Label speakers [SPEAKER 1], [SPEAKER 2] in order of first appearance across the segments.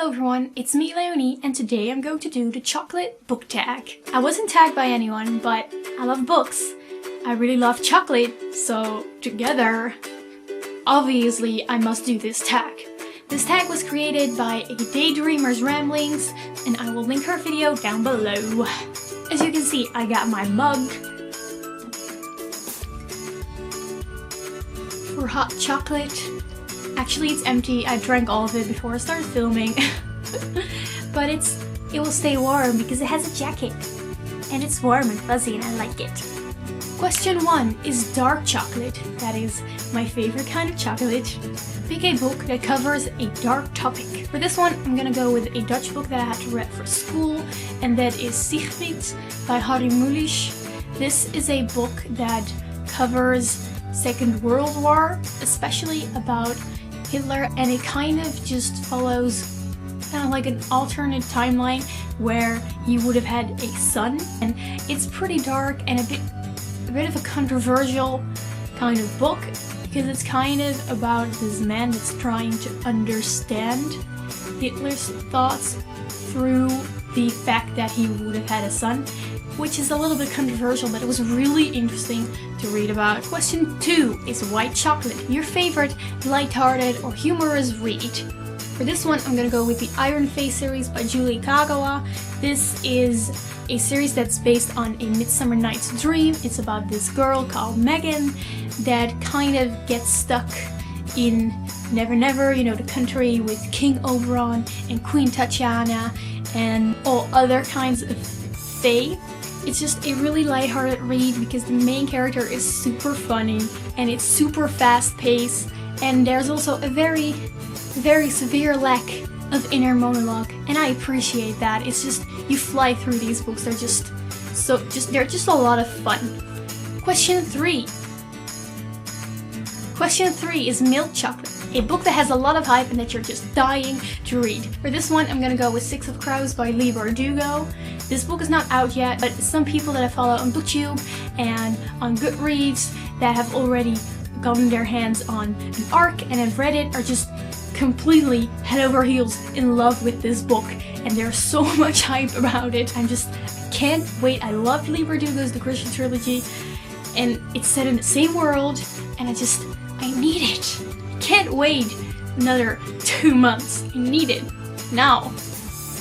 [SPEAKER 1] Hello everyone, it's me Leonie, and today I'm going to do the chocolate book tag. I wasn't tagged by anyone, but I love books. I really love chocolate, so together, obviously I must do this tag. This tag was created by a Daydreamer's Ramblings, and I will link her video down below. As you can see, I got my mug for hot chocolate. Actually, it's empty. I drank all of it before I started filming. But it will stay warm because it has a jacket. And it's warm and fuzzy and I like it. Question 1 is dark chocolate. That is my favorite kind of chocolate. Pick a book that covers a dark topic. For this one, I'm gonna go with a Dutch book that I had to read for school, and that is Siegfried by Harry Mulisch. This is a book that covers Second World War, especially about Hitler, and it kind of just follows kind of like an alternate timeline where he would have had a son, and it's pretty dark and a bit of a controversial kind of book because it's kind of about this man that's trying to understand Hitler's thoughts through the fact that he would have had a son, which is a little bit controversial, but it was really interesting to read about. Question 2 is white chocolate, your favorite lighthearted or humorous read. For this one, I'm gonna go with the Iron Face series by Julie Kagawa. This is a series that's based on A Midsummer Night's Dream. It's about this girl called Megan that kind of gets stuck in Never Never, you know, the country with King Oberon and Queen Tatiana and all other kinds of fae. It's just a really lighthearted read because the main character is super funny and it's super fast paced, and there's also a very severe lack of inner monologue, and I appreciate that. It's just, you fly through these books, they're they're just a lot of fun. Question 3 is milk chocolate, a book that has a lot of hype and that you're just dying to read. For this one, I'm gonna go with Six of Crows by Leigh Bardugo. This book is not out yet, but some people that I follow on BookTube and on Goodreads that have already gotten their hands on an arc and have read it are just completely head over heels in love with this book, and there's so much hype about it. I can't wait. I love Leigh Bardugo's The Christian Trilogy, and it's set in the same world, and I need it. I can't wait another 2 months. I need it now.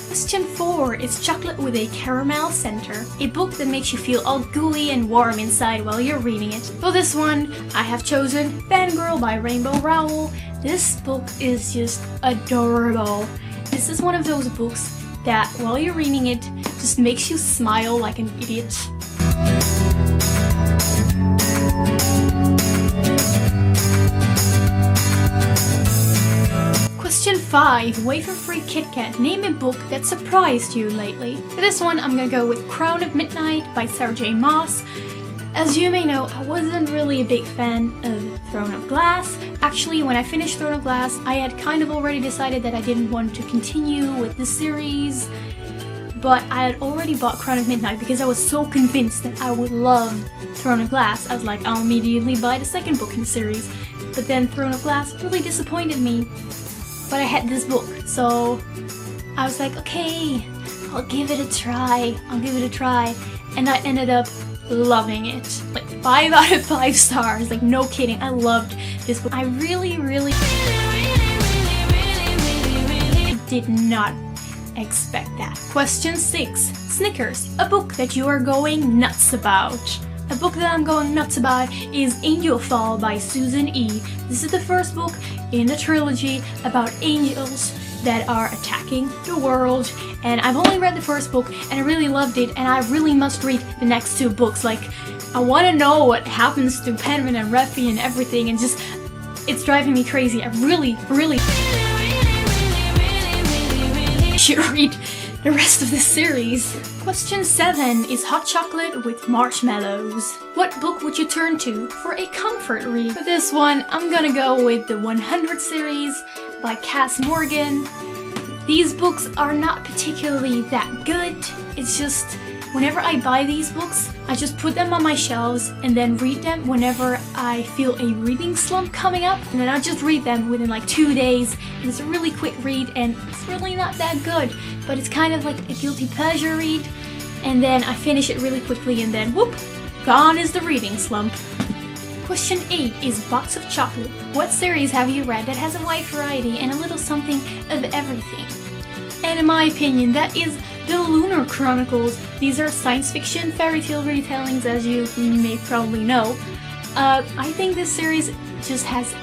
[SPEAKER 1] Question 4 is chocolate with a caramel center, a book that makes you feel all gooey and warm inside while you're reading it. For this one, I have chosen Fangirl by Rainbow Rowell. This book is just adorable. This is one of those books that while you're reading it just makes you smile like an idiot. Question 5, Wafer-Free Kit Kat. Name a book that surprised you lately. For this one, I'm gonna go with Crown of Midnight by Sarah J. Maas. As you may know, I wasn't really a big fan of Throne of Glass. Actually, when I finished Throne of Glass, I had kind of already decided that I didn't want to continue with the series, but I had already bought Crown of Midnight because I was so convinced that I would love Throne of Glass. I was like, I'll immediately buy the second book in the series. But then Throne of Glass really disappointed me. But I had this book, so I was like, okay, I'll give it a try, and I ended up loving it. Like 5 out of 5 stars, like no kidding, I loved this book. I really did not expect that. Question 6, Snickers, a book that you are going nuts about. A book that I'm going nuts about is Angel Fall by Susan E. This is the first book in a trilogy about angels that are attacking the world, and I've only read the first book and I really loved it, and I really must read the next 2 books. Like, I want to know what happens to Penman and Reffy and everything, and just, it's driving me crazy. I really should read the rest of this series. Question 7 is hot chocolate with marshmallows. What book would you turn to for a comfort read? For this one, I'm gonna go with the 100 series by Cass Morgan. These books are not particularly that good. It's just, whenever I buy these books, I just put them on my shelves and then read them whenever I feel a reading slump coming up. And then I just read them within like 2 days. And it's a really quick read and it's really not that good, but it's kind of like a guilty pleasure read. And then I finish it really quickly and then whoop, gone is the reading slump. Question 8 is Box of Chocolate. What series have you read that has a wide variety and a little something of everything? And in my opinion, that is the Lunar Chronicles. These are science fiction fairy tale retellings, as you may probably know. I think this series just has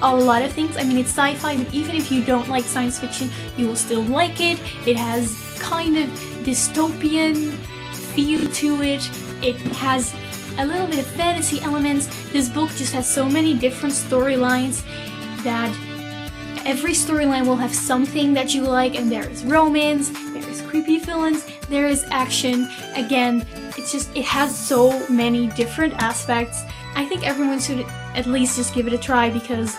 [SPEAKER 1] a lot of things. I mean, it's sci-fi, but even if you don't like science fiction, you will still like it. It has kind of dystopian feel to it. It has a little bit of fantasy elements. This book just has so many different storylines that every storyline will have something that you like, and there is romance, there is creepy villains, there is action. Again, it has so many different aspects. I think everyone should at least just give it a try, because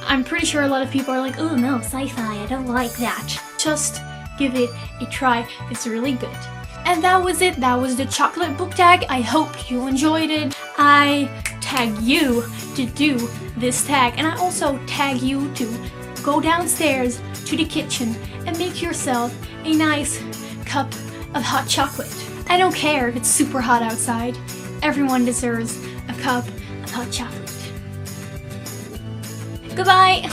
[SPEAKER 1] I'm pretty sure a lot of people are like, oh no, sci-fi, I don't like that. Just give it a try, it's really good. And that was it. That was the chocolate book tag. I hope you enjoyed it. I tag you to do this tag, and I also tag you to go downstairs to the kitchen and make yourself a nice cup of hot chocolate. I don't care if it's super hot outside. Everyone deserves a cup of hot chocolate. Goodbye!